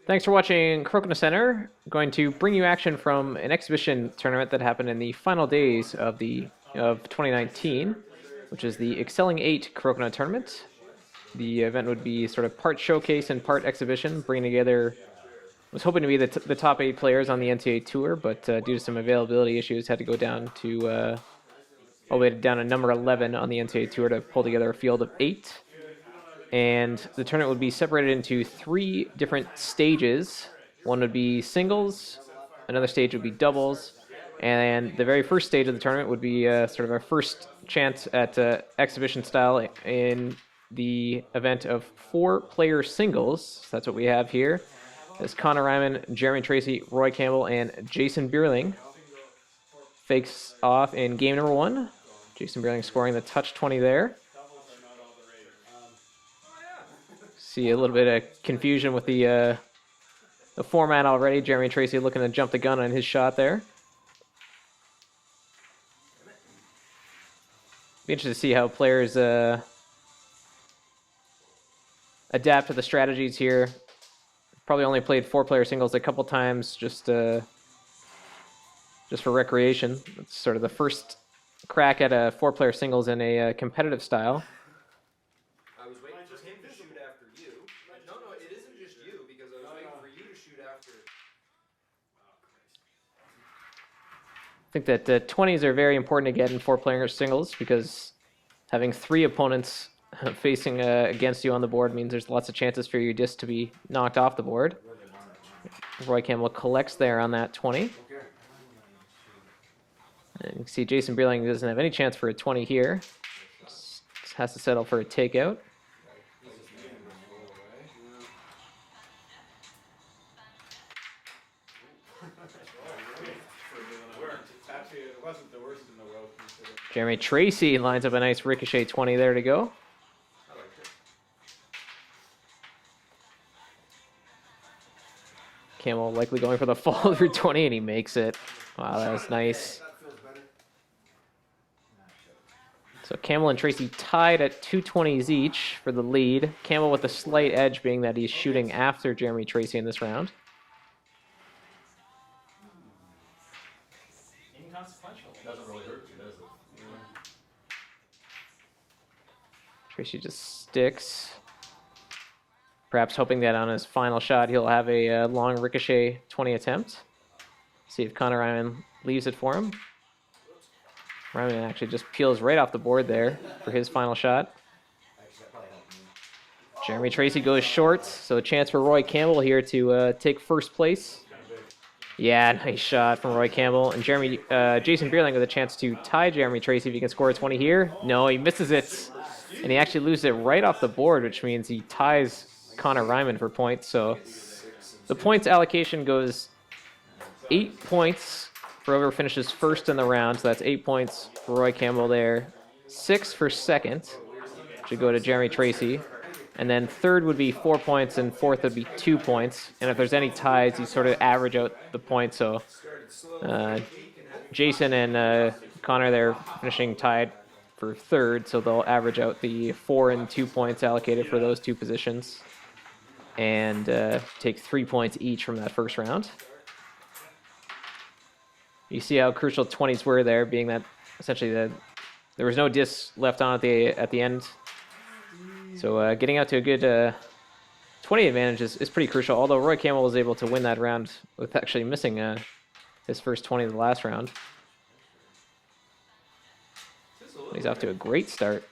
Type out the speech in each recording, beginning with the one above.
Thanks for watching Crokinole Center. I'm going to bring you action from an exhibition tournament that happened in the final days of 2019, which is the Excelling 8 Crokinole tournament. The event would be sort of part showcase and part exhibition, bringing together. Was hoping to be the top 8 players on the NCAA tour, but due to some availability issues, had to go down to all the way down to number 11 on the NCAA tour to pull together a field of 8. And the tournament would be separated into 3 different stages. One would be singles, another stage would be doubles, and the very first stage of the tournament would be sort of our first chance at exhibition style in the event of 4-player singles. So that's what we have here. As Connor Reinman, Jeremy Tracey, Roy Campbell, and Jason Beierling fakes off in game number 1. Jason Beierling scoring the touch 20 there. See a little bit of confusion with the format already. Jeremy Tracey looking to jump the gun on his shot there. Be interested to see how players adapt to the strategies here. Probably only played 4-player singles a couple times just for recreation. It's sort of the first crack at a 4-player singles in a competitive style. I was waiting for him to shoot after you. No, it isn't just you, because I was waiting for you to shoot after. I think that 20s are very important to get in 4-player singles because having 3 opponents facing against you on the board means there's lots of chances for your disc to be knocked off the board. Roy Campbell collects there on that 20. And you can see Jason Beierling doesn't have any chance for a 20 here. Just has to settle for a takeout. Jeremy Tracey lines up a nice ricochet 20 there to go. Campbell likely going for the follow-through 20, and he makes it. Wow, that was nice. So Campbell and Tracey tied at 220s each for the lead. Campbell with a slight edge being that he's shooting after Jeremy Tracey in this round. Inconsequential. Doesn't really hurt you, does it? Tracey just sticks. Perhaps hoping that on his final shot he'll have a long ricochet 20 attempt. See if Connor Reinman leaves it for him. Reinman actually just peels right off the board there for his final shot. Jeremy Tracey goes short, so a chance for Roy Campbell here to take first place. Yeah, nice shot from Roy Campbell. And Jason Beierling with a chance to tie Jeremy Tracey if he can score a 20 here. No, he misses it. And he actually loses it right off the board, which means he ties Connor Reinman for points. So the points allocation goes 8 points for whoever finishes first in the round. So that's 8 points for Roy Campbell there. 6 for second, should go to Jeremy Tracey. And then third would be 4 points, and fourth would be 2 points. And if there's any ties, you sort of average out the points. So Jason and Connor, they're finishing tied for third, so they'll average out the 4 and 2 points allocated for those 2 positions. And take 3 points each from that first round. You see how crucial 20s were there, being that essentially there was no discs left on at the end. So getting out to a good 20 advantage is pretty crucial, although Roy Campbell was able to win that round with actually missing his first 20 of the last round. He's off to a great start.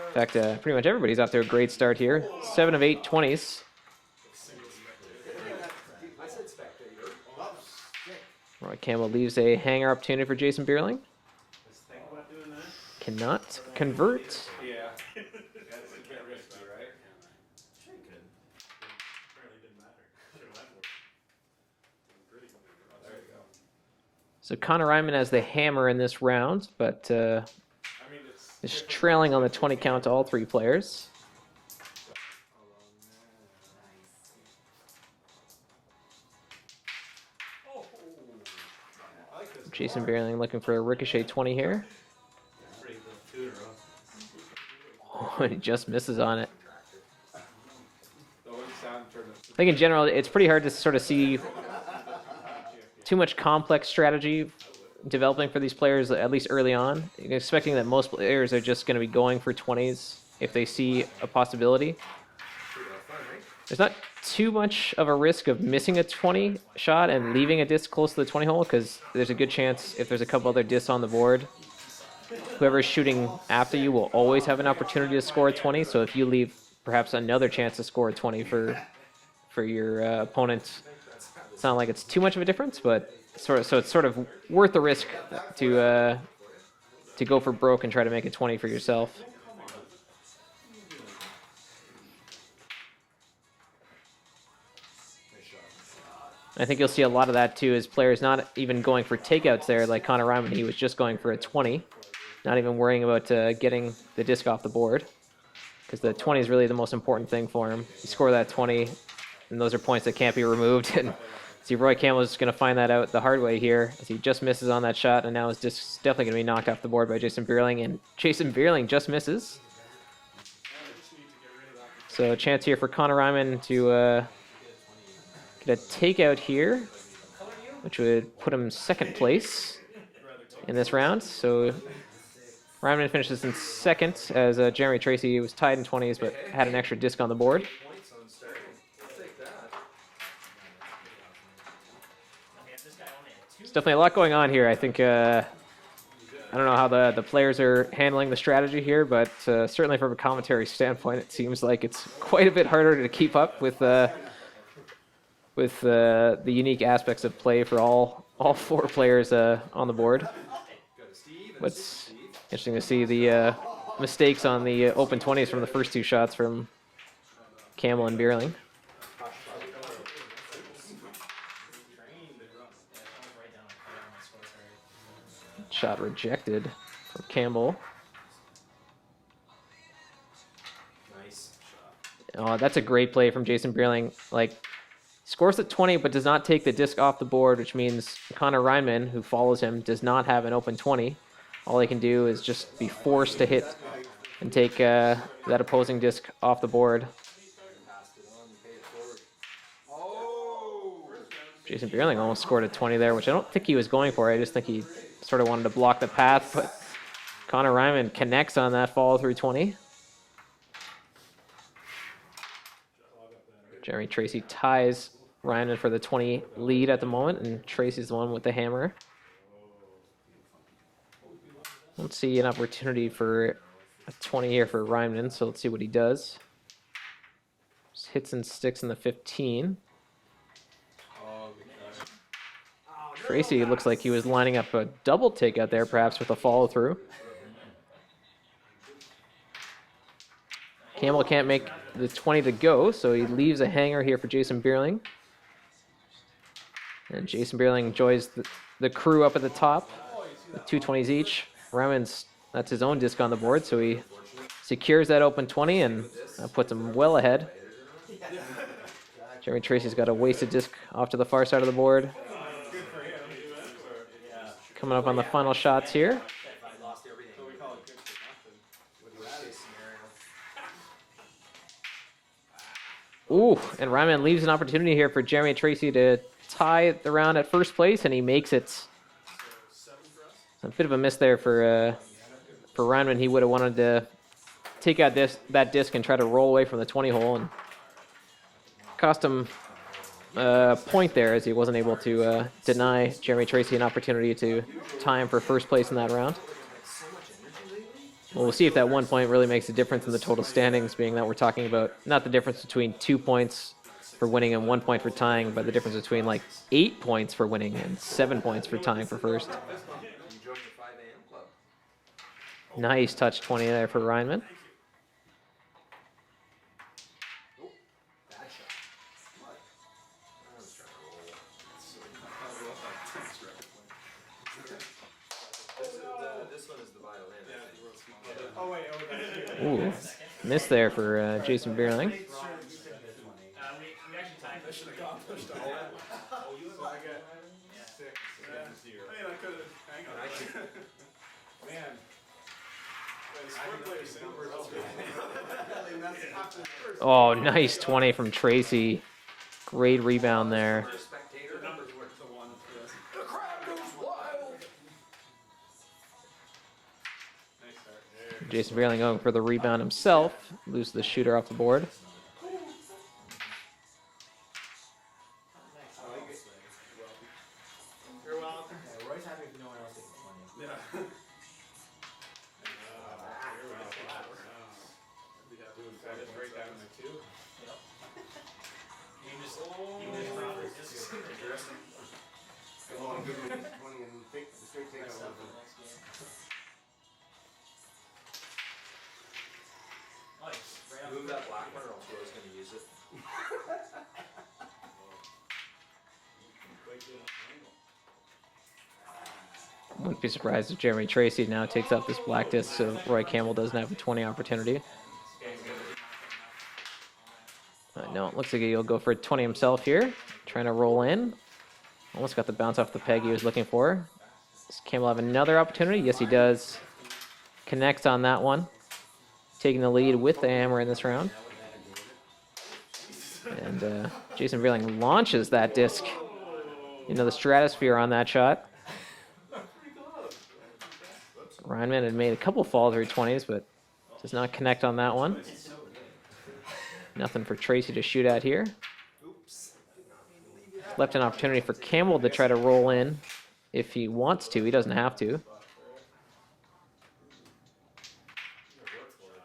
In fact, pretty much everybody's off to a great start here. 7 of 8 20s. Roy Campbell leaves a hanger opportunity for Jason Beierling. Cannot convert. Yeah. So Connor Reinman has the hammer in this round, but is trailing on the 20 count to all 3 players. Jason Beierling looking for a ricochet 20 here. Oh, and he just misses on it. I think in general, it's pretty hard to sort of see too much complex strategy developing for these players, at least early on. You're expecting that most players are just going to be going for 20s if they see a possibility. There's not too much of a risk of missing a 20 shot and leaving a disc close to the 20 hole, because there's a good chance if there's a couple other discs on the board, whoever's shooting after you will always have an opportunity to score a 20. So if you leave perhaps another chance to score a 20 for your opponent, it's not like it's too much of a difference, but so it's sort of worth the risk to go for broke and try to make a 20 for yourself. I think you'll see a lot of that too, as players not even going for takeouts there, like Connor Reinman. He was just going for a 20, not even worrying about getting the disc off the board, because the 20 is really the most important thing for him. You score that 20, and those are points that can't be removed. And see, Roy Campbell is going to find that out the hard way here, as he just misses on that shot, and now his disc is definitely going to be knocked off the board by Jason Beierling, and Jason Beierling just misses. So a chance here for Connor Reinman to get a takeout here, which would put him second place in this round. So Reinman finishes in second, as Jeremy Tracey was tied in 20s but had an extra disc on the board. There's definitely a lot going on here. I think I don't know how the players are handling the strategy here, but certainly from a commentary standpoint, it seems like it's quite a bit harder to keep up with the unique aspects of play for all four players on the board. What's interesting to see the mistakes on the open 20s from the first two shots from Campbell and Beierling. Shot rejected from Campbell. Oh, that's a great play from Jason Beierling. Like, scores at 20 but does not take the disc off the board, which means Connor Reinman, who follows him, does not have an open 20. All he can do is just be forced to hit and take that opposing disc off the board. Jason Beierling almost scored a 20 there, which I don't think he was going for. I just think he sort of wanted to block the path, but Connor Reinman connects on that follow-through 20. Jeremy Tracey ties Reinman for the 20 lead at the moment, and Tracey's the one with the hammer. Let's see an opportunity for a 20 here for Reinman, so let's see what he does. Just hits and sticks in the 15. Tracey looks like he was lining up a double takeout there, perhaps with a follow-through. Campbell can't make the 20 to go, so he leaves a hanger here for Jason Beierling. And Jason Beierling enjoys the crew up at the top with 2 20s each. Reinman's, that's his own disc on the board, so he secures that open 20 and puts him well ahead. Jeremy Tracey's got a wasted disc off to the far side of the board. Coming up on the final shots here. Ooh, and Reinman leaves an opportunity here for Jeremy Tracey to tie the round at first place, and he makes it. A bit of a miss there for Reinman. He would have wanted to take out that disc and try to roll away from the 20 hole, and cost him a point there, as he wasn't able to deny Jeremy Tracey an opportunity to tie him for first place in that round. Well, we'll see if that 1 point really makes a difference in the total standings, being that we're talking about not the difference between 2 points for winning and 1 point for tying, but the difference between like 8 points for winning and 7 points for tying for first. Nice touch 20 there for Reinman. Ooh, miss there for Jason Beierling. Oh, nice 20 from Tracey. Great rebound there. For a spectator, The numbers work. The one. Yes. the crowd goes wild. Nice start. There. Jason Beierling going for the rebound himself. Loses the shooter off the board. You're welcome. Yeah, Roy's happy if no one else takes the 20. Yeah. You're welcome. That is right down to 2. You just drop it. It's good. Interesting. Go on, give me 20 and take the straight take Rest out up of for the next game. Nice. Right up. Move that black one or else Roy's going to use it. Wouldn't be surprised if Jeremy Tracey now takes up this black disc, so Roy Campbell doesn't have a 20 opportunity. No, it looks like he'll go for a 20 himself here. Trying to roll in. Almost got the bounce off the peg he was looking for. Does Campbell have another opportunity? Yes, he does. Connects on that one. Taking the lead with the hammer in this round. And Jason Beierling launches that disc into the stratosphere on that shot. Reinman had made a couple fall through 20s, but does not connect on that one. Nothing for Tracey to shoot at here. Left an opportunity for Campbell to try to roll in if he wants to. He doesn't have to.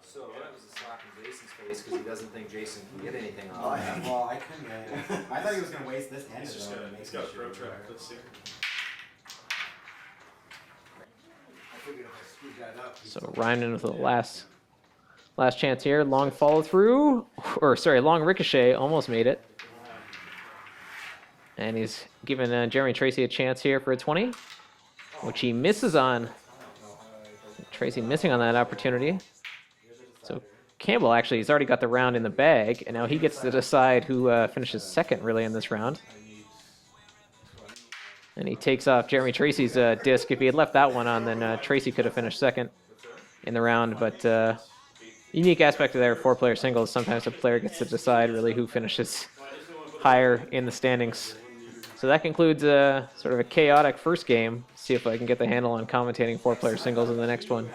So that was a slap in Jason's face because he doesn't think Jason can get anything Oh, on yeah. it. Well, I couldn't. I thought he was gonna waste this hand. He's just though, got and he's make got a me pro shoot track. it. Let's see. I figured if I screwed that up. So Reinman with the last chance here. Long follow through, or sorry, long ricochet. Almost made it. And he's given Jeremy Tracey a chance here for a 20, which he misses on. Tracey missing on that opportunity. So Campbell actually has already got the round in the bag, and now he gets to decide who finishes second really in this round. And he takes off Jeremy Tracey's disc. If he had left that one on, then Tracey could have finished second in the round. But unique aspect of their 4-player singles, sometimes a player gets to decide really who finishes higher in the standings. So that concludes sort of a chaotic first game. See if I can get the handle on commentating 4-player singles in the next one.